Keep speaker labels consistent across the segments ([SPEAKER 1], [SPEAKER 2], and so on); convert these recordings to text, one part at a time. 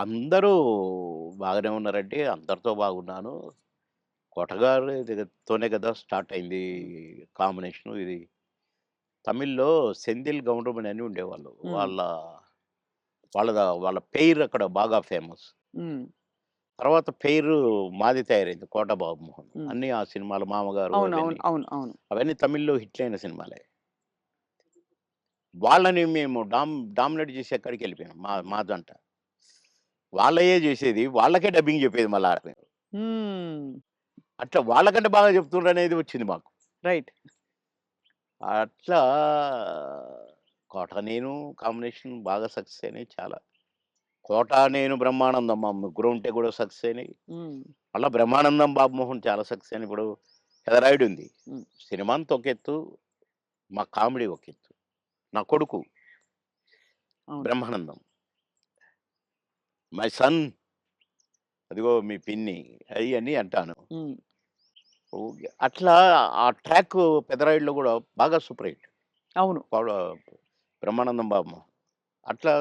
[SPEAKER 1] అందరూ బాగానే ఉన్నారండి. అందరితో బాగున్నాను. 'కోటగారి' తోనే కదా స్టార్ట్ అయింది
[SPEAKER 2] హ్మ్.
[SPEAKER 1] కాంబినేషను ఇది. తమిళ్‌లో 'సెంథిల్ గౌండమణి' అని ఉండేవాళ్ళు.
[SPEAKER 2] హ్మ్.
[SPEAKER 1] వాళ్ళ పెయిర్ అక్కడ బాగా ఫేమస్.
[SPEAKER 2] హ్మ్.
[SPEAKER 1] తర్వాత పెయిరు మాది తయారైంది 'కోట బాబుమోహన్.'
[SPEAKER 2] హ్మ్.
[SPEAKER 1] అన్నీ ఆ సినిమాలు 'మామగారు'
[SPEAKER 2] అవును. అవును.
[SPEAKER 1] అవన్నీ.
[SPEAKER 2] అవును. అవును.
[SPEAKER 1] అవన్నీ తమిళ్‌లో హిట్లయిన సినిమాలే. వాళ్ళని మేము డామినేట్ చేసి ఎక్కడికెళ్ళిపోయాం మా జంట. వాళ్ళయే చేసేది. వాళ్ళకే డబ్బింగ్ చెప్పేది మళ్ళా మేము.
[SPEAKER 2] హ్మ్.
[SPEAKER 1] అట్లా వాళ్ళకంటే బాగా చెప్తుండ్రనేది వచ్చింది మాకు.
[SPEAKER 2] రైట్.
[SPEAKER 1] అట్లా 'కోట నేను' కాంబినేషన్ బాగా సక్సెస్ అయినాయి చాలా. 'కోట నేను' 'బ్రహ్మానందం' మా ముగ్గురం ఉంటే కూడా సక్సెస్ అయినాయి.
[SPEAKER 2] హ్మ్.
[SPEAKER 1] మళ్ళా 'బ్రహ్మానందం' 'బాబుమోహన్' చాలా సక్సెస్ అయినాయి. ఇప్పుడు 'పెదరాయుడు' ఉంది.
[SPEAKER 2] హ్మ్.
[SPEAKER 1] సినిమా అంతా ఒక ఎత్తు, మా కామెడీ ఒక ఎత్తు. నా కొడుకు
[SPEAKER 2] అవును.
[SPEAKER 1] 'బ్రహ్మానందం', 'మై సన్' అదిగో మీ పిన్ని అయన్నీ అంటాను.
[SPEAKER 2] హ్మ్.
[SPEAKER 1] ఓకే. అట్లా ఆ ట్రాక్ 'పెదరాయుడులో' కూడా బాగా సూపర్ హిట్.
[SPEAKER 2] అవును.
[SPEAKER 1] పౌడ 'బ్రహ్మానందం' బాబు. అట్లా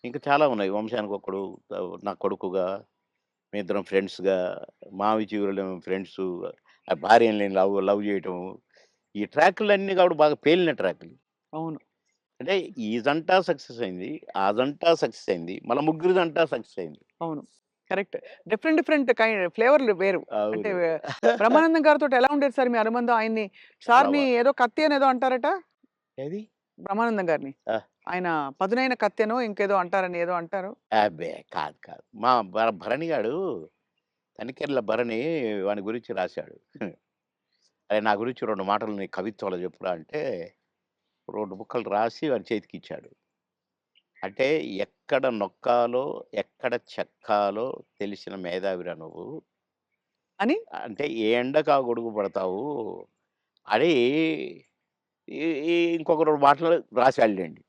[SPEAKER 1] ఇంకా చాలా ఉన్నాయి. 'వంశానికొక్కడు', నా కొడుకుగా, మేమిద్దరం ఫ్రెండ్స్‌గా, 'మావి చిగురులేమో' ఫ్రెండ్సు, ఆ భార్యని నేను లవ్ చేయటం. ఈ ట్రాకులన్నీ కూడా బాగా పేలిన ట్రాకులు.
[SPEAKER 2] అవును.
[SPEAKER 1] అంటే ఈ జంట సక్సెస్ అయింది. ఆ జంట సక్సెస్ అయింది. మళ్ళా ముగ్గురి జంట సక్సెస్ అయింది.
[SPEAKER 2] అవును. కరెక్ట్. డిఫరెంట్ డిఫరెంట్ ఫ్లేవర్‌లు వేరు. అంటే
[SPEAKER 1] అవును.
[SPEAKER 2] బ్రహ్మానందం గారితోటి ఎలా ఉండేది సార్ మీ అనుబంధం? ఆయన్ని
[SPEAKER 1] చాలా
[SPEAKER 2] సార్‌ని ఏదో కత్తి అనేదో అంటారట?
[SPEAKER 1] ఏది?
[SPEAKER 2] బ్రహ్మానందం గారిని.
[SPEAKER 1] ఆ!
[SPEAKER 2] ఆయన పదునైన కత్తెనో ఇంకేదో అంటారని ఏదో అంటారు.
[SPEAKER 1] అబ్బే! కాదు. మా భరణి గాడు తనికెళ్ళ భరణి వాని గురించి రాశాడు. అరే! నా గురించి 2 మాటలు నీ కవిత్వంలో చెప్పురా అంటే 2 ముక్కలు రాసి వాని చేతికిచ్చాడు. అంటే ఎక్కడ నొక్కాలో, ఎక్కడ చెక్కాలో తెలిసిన మేధావిరా నువ్వు.
[SPEAKER 2] అని
[SPEAKER 1] అంటే ఏ ఎండకు ఆ గొడుగు పడతావు అని ఈ ఈ ఇంకొక 2 మాటలు రాశాడులెండి.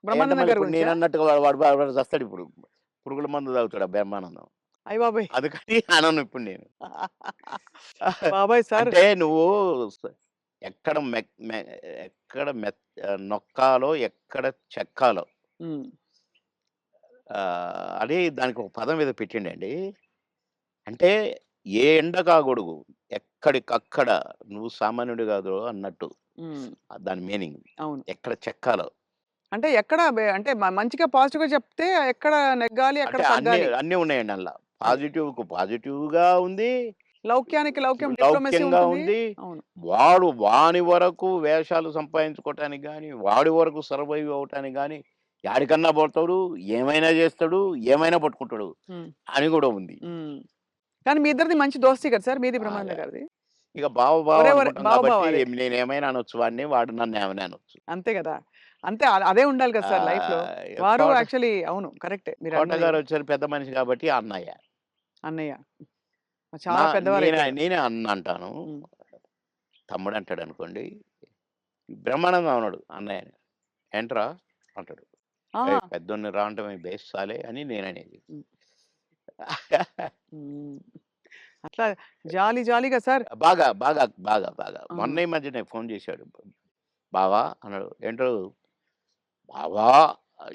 [SPEAKER 1] అయంటే
[SPEAKER 2] బ్రహ్మానందం
[SPEAKER 1] మళ్ళీ
[SPEAKER 2] గారి
[SPEAKER 1] ఇప్పుడు
[SPEAKER 2] గురించా?
[SPEAKER 1] నేనన్నట్టుగా వాడు చస్తాడిప్పుడు. పురుగుల మందు తాగుతాడు ఆ బ్రహ్మానందం.
[SPEAKER 2] అయ్యబాబోయ్!
[SPEAKER 1] అందుకని అనను ఇప్పుడు నేను.
[SPEAKER 2] బాబోయ్! సార్.
[SPEAKER 1] అంటే నువ్వు స ఎక్కడ మెక్ మె ఎక్కడ నొక్కాలో, ఎక్కడ చెక్కాలో
[SPEAKER 2] హ్మ్.
[SPEAKER 1] అని దానికొక పదం ఏదో పెట్టిండండి. అంటే ఏ ఎండకా గొడుగు, ఎక్కడికక్కడ నువ్వు సామాన్యుడు గాదు అన్నట్టు.
[SPEAKER 2] హ్మ్.
[SPEAKER 1] దాని మీనింగ్.
[SPEAKER 2] అవును.
[SPEAKER 1] ఎక్కడ చెక్కాలో.
[SPEAKER 2] అంటే ఎక్కడ అంటే మంచిగా పాజిటివ్‌గా చెప్తే ఎక్కడ నెగ్గాలి, ఎక్కడ
[SPEAKER 1] అంటే
[SPEAKER 2] తగ్గాలి.
[SPEAKER 1] అన్నీ ఉన్నాయండి అందుల.
[SPEAKER 2] అది.
[SPEAKER 1] పాజిటివ్‌కు పాజిటివ్‌గా ఉంది.
[SPEAKER 2] లౌక్యానికి లౌక్యం డిప్లొమసీ
[SPEAKER 1] లౌక్యంగా
[SPEAKER 2] ఉంటుంది.
[SPEAKER 1] ఉంది.
[SPEAKER 2] అవును.
[SPEAKER 1] వాని వరకు వేషాలు సంపాదించుకోవటానికి గాని, వాడి వరకు సర్వైవ్ అవ్వటానికి గాని, యాడికన్నా పోతాడు, ఏమైనా జేస్తాడు, ఏమైనా పట్టుకుంటాడు
[SPEAKER 2] హ్మ్.
[SPEAKER 1] అని గూడా ఉంది.
[SPEAKER 2] హ్మ్. కానీ మీ ఇద్దరిది మంచి దోస్తీ కదా సార్! మీది
[SPEAKER 1] బాగా.
[SPEAKER 2] బ్రహ్మానందం గారిది.
[SPEAKER 1] ఇక బావ
[SPEAKER 2] ఒరే
[SPEAKER 1] అనుకుంటాం
[SPEAKER 2] బావ
[SPEAKER 1] గాబట్టి,
[SPEAKER 2] అదే.
[SPEAKER 1] నేనేమైనా అనొచ్చు వాడిని, వాడు నన్నేమైనా అనొచ్చు.
[SPEAKER 2] అంతే గదా! అంతే అదే ఉండాలి కదా సార్ లైఫ్‌లో. వారు
[SPEAKER 1] కోట
[SPEAKER 2] యాక్చువల్లీ అవును. కరెక్టే మీరన్నది.
[SPEAKER 1] కోటగారొచ్చారు పెద్ద మనిషి గాబట్టి అన్నయ్య.
[SPEAKER 2] అన్నయ్య. చాలా పెద్దవారైపోయారు.
[SPEAKER 1] నేనే అన్న అంటాను.
[SPEAKER 2] హ్మ్.
[SPEAKER 1] తమ్ముడంటాడనుకోండి. బ్రహ్మానందం అనడు అన్నయ్యని. "ఏంట్రా" అంటాడు.
[SPEAKER 2] ఆహా!
[SPEAKER 1] "ఏయ్! పెద్దోడిని రా అంటే బేస్ సాలే" అని నేననేది.
[SPEAKER 2] హ్మ్. హ్మ్. అట్లా జాలీ జాలీగా సార్.
[SPEAKER 1] బాగా.
[SPEAKER 2] ఆ!
[SPEAKER 1] మొన్న ఈ మధ్యనే ఫోను జేశాడు. "బావా" అన్నాడు. "ఏంటో బావా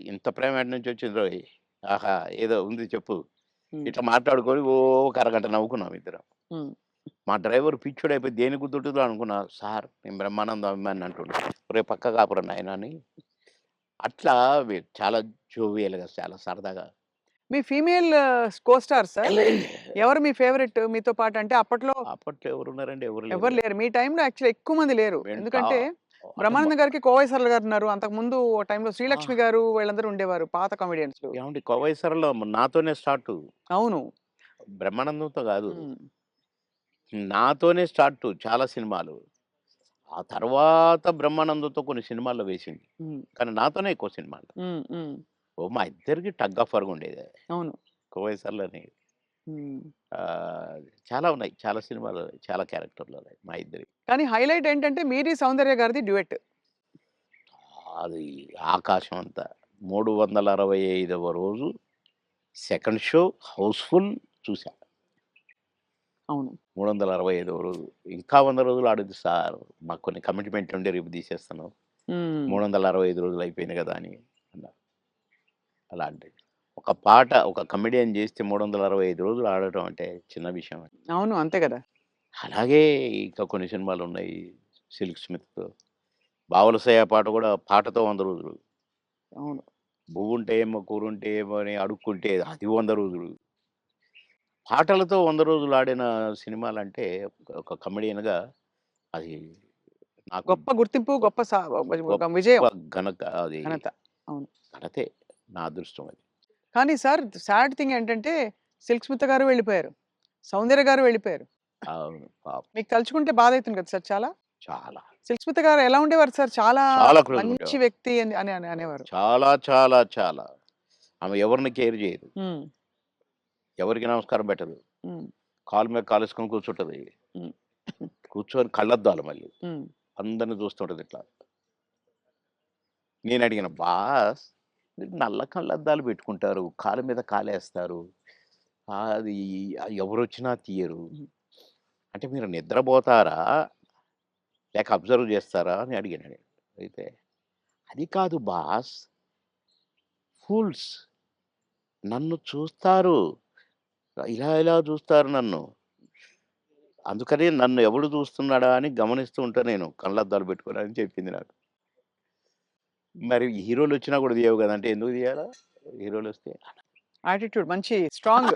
[SPEAKER 1] ఇంత ప్రేమ ఎటు నుంచొచ్చిందోయ్! ఆహా! ఏదో ఉంది చెప్పు."
[SPEAKER 2] హ్మ్.
[SPEAKER 1] ఇట్లా మాట్లాడుకొని ఓ ఒక అరగంట నవ్వుకున్నాం ఇద్దరం.
[SPEAKER 2] హ్మ్.
[SPEAKER 1] మా డ్రైవర్ పిచ్చోడైపోయి దేనికి గుద్దుతుందో అనుకున్నా. సార్ నేను బ్రహ్మానందం అభిమానిని అంటుండు. ఒరేయ్ పక్కకు ఆపురా నాయనా అని. అట్లా చాలా జోవియల్‌గా చాలా సరదాగా.
[SPEAKER 2] మీ ఫీమేల్ కో స్టార్ సార్? ఎవరు మీ ఫేవరెట్ మీతో పాటు? అంటే అప్పట్లో
[SPEAKER 1] అప్పట్లో ఎవరున్నారండి? ఎవరు లేరు.
[SPEAKER 2] ఎవరు లేరు. మీ టైమ్‌లో యాక్చువల్లీ ఎక్కువ మంది లేరు.
[SPEAKER 1] వెంట
[SPEAKER 2] ఎందుకంటే
[SPEAKER 1] అంటే
[SPEAKER 2] బ్రహ్మానందం గారికి కోవై సరళ గారున్నారు. అంతకుముందు ఓ టైమ్‌లో
[SPEAKER 1] ఆ!
[SPEAKER 2] శ్రీలక్ష్మి గారు వీళ్ళందరూ ఉండేవారు పాత కామెడియన్స్‌లు.
[SPEAKER 1] ఏవండీ 'కోవైసరలో' నాతోనే స్టార్టు.
[SPEAKER 2] అవును.
[SPEAKER 1] బ్రహ్మానందంతో గాదు.
[SPEAKER 2] హ్మ్.
[SPEAKER 1] నాతోనే స్టార్టు చాలా సినిమాలు. ఆ తర్వాత బ్రహ్మానందంతో కొన్ని సినిమాల్లో వేసింది.
[SPEAKER 2] హ్మ్.
[SPEAKER 1] కానీ నాతోనే ఎక్కువ సినిమాలు.
[SPEAKER 2] హ్మ్.
[SPEAKER 1] మా ఇద్దరికి టగ్ ఆఫ్ వార్ ఉండేది.
[SPEAKER 2] అవును.
[SPEAKER 1] 'కోవైసర్లని'
[SPEAKER 2] హ్మ్.
[SPEAKER 1] చాలా ఉన్నాయి. చాలా సినిమాలు, చాలా క్యారెక్టర్‌లున్నాయి మా ఇద్దరియి.
[SPEAKER 2] కానీ హైలైట్ ఏంటంటే మీది, సౌందర్య గారిది డ్యూయెట్.
[SPEAKER 1] అది ఆకాశం అంత. 365వ రోజు సెకండ్ షో హౌస్‌ఫుల్ చూసా.
[SPEAKER 2] అవును.
[SPEAKER 1] 365వ రోజు. ఇంకా 100 రోజులు ఆడుద్ది సార్. మాకు కొన్ని కమిట్మెంట్ ఉండి రేపు తీసేస్తున్నాం.
[SPEAKER 2] హ్మ్.
[SPEAKER 1] 365 రోజులు అయిపోయింది గదా! అని అన్నారు. అలాంటిది. ఒక పాట ఒక కమెడియన్ చేస్తే 365 రోజులు ఆడటం అంటే చిన్న విషయం.
[SPEAKER 2] అవును. అంతే గదా!
[SPEAKER 1] అలాగే ఇంకా కొన్ని సినిమాలున్నాయి 'సిల్క్ స్మిత్', 'బావలసయ్య' పాట కూడా పాటతో 100 రోజులు.
[SPEAKER 2] అవును.
[SPEAKER 1] 'బువ్వుంటే ఏమో కూరుంటే ఏమో' అని అడుక్కుంటే అది 100 రోజులు. పాటలతో 100 రోజులు ఆడిన సినిమాలంటే ఒక కమెడియన్‌గా అది నాకు
[SPEAKER 2] గొప్ప గుర్తింపు,
[SPEAKER 1] గొ
[SPEAKER 2] గొప్ప ఒక
[SPEAKER 1] గొప్ప
[SPEAKER 2] విజయం,
[SPEAKER 1] అది
[SPEAKER 2] ఘనత. అవును.
[SPEAKER 1] ఘనతే. నా అదృష్టం అది.
[SPEAKER 2] కానీ సార్ సాడ్ థింగ్ ఏంటంటే 'సిల్క్ స్మిత' గారు వెళ్ళిపోయారు. 'సౌందర్య' గారు వెళ్ళిపోయారు.
[SPEAKER 1] అవును. పాపం.
[SPEAKER 2] మీకు తలుచుకుంటే బాధైతుంది కదా సార్ చాలా?
[SPEAKER 1] చాలా.
[SPEAKER 2] 'సిల్క్ స్మిత' గారు ఎలా ఉండేవారు సార్? చాలా
[SPEAKER 1] చాలా క్లోజ్‌గా
[SPEAKER 2] మంచి
[SPEAKER 1] ఉండేవారు.
[SPEAKER 2] వ్యక్తి అని అనేవారు.
[SPEAKER 1] చాలా, చాలా, చాలా. ఆమె ఎవరిని కేర్ చేయదు.
[SPEAKER 2] హ్మ్.
[SPEAKER 1] ఎవరికీ నమస్కారం పెట్టదు.
[SPEAKER 2] హ్మ్.
[SPEAKER 1] కాలు మీద కాలేసుకొని కూర్చుంటది.
[SPEAKER 2] హ్మ్.
[SPEAKER 1] కూర్చొని కళ్ళద్దాలు మళ్ళీ.
[SPEAKER 2] హ్మ్.
[SPEAKER 1] అందరిని చూస్తుంటది ఇట్లా. నేనడిగాను, "బాస్ మీరు నల్ల కళ్ళద్దాలు పెట్టుకుంటారు. కాలు మీద కాలేస్తారు. అది ఎవరొచ్చినా తీయరు.
[SPEAKER 2] హ్మ్.
[SPEAKER 1] అంటే మీరు నిద్రపోతారా? లేక అబ్జర్వ్ చేస్తారా?" అని అడిగాను నేను. అయితే, "అది కాదు బాస్ ఫూల్స్ నన్ను చూస్తారు. ఇలా ఇలా చూస్తారు నన్ను. అందుకని నన్ను ఎవడు చూస్తున్నాడా అని గమనిస్తూ ఉంటా నేను కళ్ళద్దాలు పెట్టుకొని" అని చెప్పింది నాకు. మరి హీరోలొచ్చినా కూడా తీయవు గదా! అంటే ఎందుకు తీయాలా? హీరోలొస్తే?
[SPEAKER 2] యాటిట్యూడ్ మంచి స్ట్రాంగ్.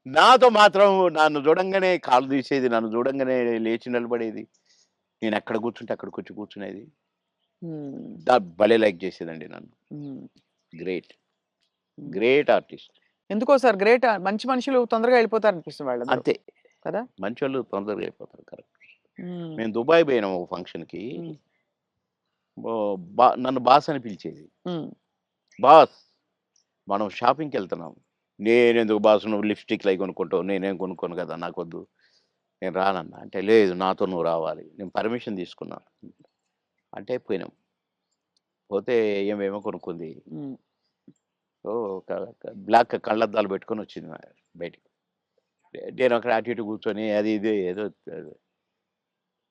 [SPEAKER 1] నాతో మాత్రం నన్ను చూడంగానే కాళ్ళు తీసేది. నన్ను చూడంగానే లేచి నిలబడేది. నేనెక్కడ కూర్చుంటే అక్కడికొచ్చి కూర్చునేది.
[SPEAKER 2] హ్మ్.
[SPEAKER 1] భలే లైక్ చేసేదండి నన్ను.
[SPEAKER 2] హ్మ్.
[SPEAKER 1] గ్రేట్.
[SPEAKER 2] హ్మ్.
[SPEAKER 1] Great artist.
[SPEAKER 2] ఎందుకో సార్ గ్రేట్ మంచి మనుషులు తొందరగా వెళ్ళిపోతారనిపిస్తుంది వాళ్ళందరూ.
[SPEAKER 1] అంతే.
[SPEAKER 2] కదా!
[SPEAKER 1] మంచోళ్ళు తొందరగా అయిపోతారు. కరెక్ట్.
[SPEAKER 2] హ్మ్.
[SPEAKER 1] మేము దుబాయ్ పోయినాం ఒక ఫంక్షన్‌కి.
[SPEAKER 2] హ్మ్.
[SPEAKER 1] నన్ను బాస్ అని పిలిచేది.
[SPEAKER 2] హ్మ్.
[SPEAKER 1] బాస్ మనం షాపింగ్‌కెళ్తున్నాం. నేనెందుకు బాస్ నువ్వు లిప్‌స్టిక్‌లయి కొనుక్కుంటావు. నేనేం కొనుక్కోను కదా! నాకొద్దు. నేను రానన్నా. అంటే లేదు నాతో నువ్వు రావాలి. నేను పర్మిషన్ తీసుకున్నా. అంటే పోయినాం. పోతే ఏమేమో కొనుక్కుంది.
[SPEAKER 2] హ్మ్.
[SPEAKER 1] సో, బ్లాక్ కళ్ళద్దాలు పెట్టుకొనొచ్చింది బయటికి. నేనక్కడ అటు ఇటు కూర్చొని అది ఇది ఏదో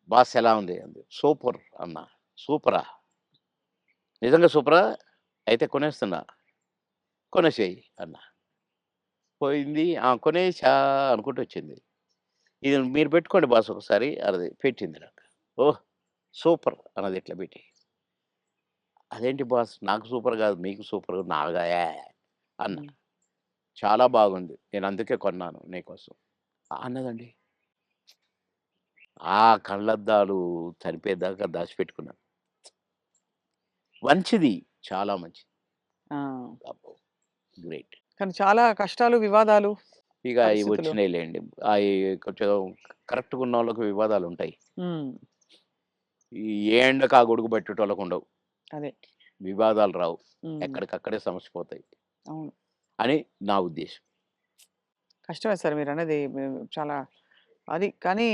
[SPEAKER 1] బాస్ ఎలా ఉంది? అంది. సూపర్ అన్నా. సూపరా? నిజంగా సూపరా? అయితే కొనేస్తున్నా. కొనేసేయి అన్నా. పోయింది. ఆ! కొనేసా అనుకుంటూ వచ్చింది. ఇది మీరు పెట్టుకోండి బాస్ ఒకసారి అన్నది. పెట్టింది నాకు. ఓహ్! సూపర్ అన్నది ఇట్లా పెట్టి. అదేంటి బాస్ నాకు సూపర్ కాదు మీకు సూపర్ నాగా అన్నా.
[SPEAKER 2] హ్మ్.
[SPEAKER 1] చాలా బాగుంది. నేను అందుకే కొన్నాను నీకోసం. అన్నదండి. ఆ కళ్ళద్దాలు చనిపోయేదాకా దాచిపెట్టుకున్నాను. మంచిది. చాలా మంచిది.
[SPEAKER 2] ఆ!
[SPEAKER 1] అబ్బో! గ్రేట్.
[SPEAKER 2] కానీ చాలా కష్టాలు, వివాదాలు,
[SPEAKER 1] ఇక అయి
[SPEAKER 2] పరిస్థితులు.
[SPEAKER 1] వచ్చినాయిలెండి. అయి కొంచెం కరెక్ట్‌గా ఉన్నోళ్ళకి వివాదాలుంటాయి.
[SPEAKER 2] హ్మ్.
[SPEAKER 1] ఈ ఏ ఎండకు ఆ గొడుగు పట్టేటోళ్ళకుండవు.
[SPEAKER 2] అదే.
[SPEAKER 1] వివాదాలు రావు.
[SPEAKER 2] హ్మ్.
[SPEAKER 1] ఎక్కడికక్కడే సమసిపోతాయి
[SPEAKER 2] అవును.
[SPEAKER 1] అని నా ఉద్దేశం.
[SPEAKER 2] కష్టమే సార్ మీరన్నది. చాలా అది కానీ